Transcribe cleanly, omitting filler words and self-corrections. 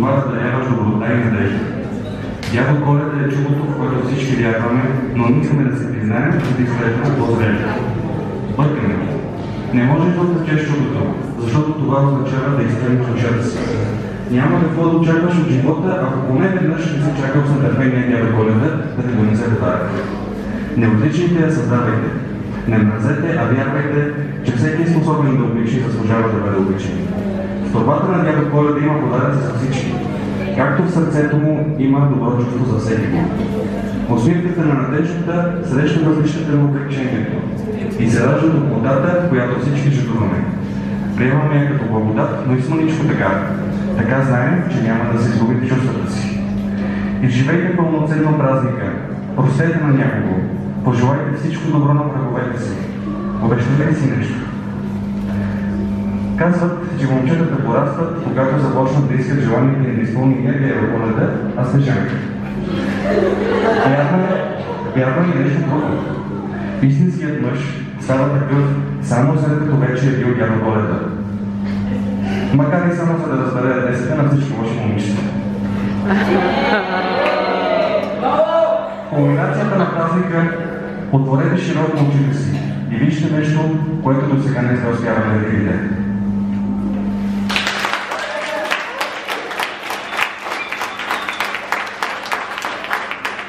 призовава да нямаш доброта и надежда. Дядо Коледа е чудото, в което всички вярваме, но не искаме да се признаем, за да изглеждаме по-зрели. Бъркаме. Не можеш да отречеш чудото, защото това означава да изпълниш душата си. Няма какво да очакваш от живота, ако поне веднъж не си чакал с нетърпение дядо Коледа да те донесе подарък. Не отличайте, а създавайте. Не мразете, а вярвайте, че всеки е способен да обича и заслужава да бъде обичан. В торбата на дядо Коледа има подаръци за всички. Както в сърцето му има добро чувство за всеки го. Усмивката на надеждата среща различните на отречението и се ражда от плодата, в която всички жадуваме. Приемаме я като благодат, но и смъничко така. Така знаем, че няма да се изгубите чувствата си. Изживейте пълноценно празника. Простете на някого. Пожелайте всичко добро на враговете си. Обещате ли си нещо? Казват, че момчетата порастват, когато започнат да искат желанието им да изпълни енергия в Коледа, а Снежанка. Вярва и нещо друго. Истинският мъж става такъв само след като вече е бил дядо Коледа. Макар и само за да разбере десета на всички лоши момичета. Кулминацията на празника отворете широко очите си и вижте нещо, което до сега не сте успявали да видите.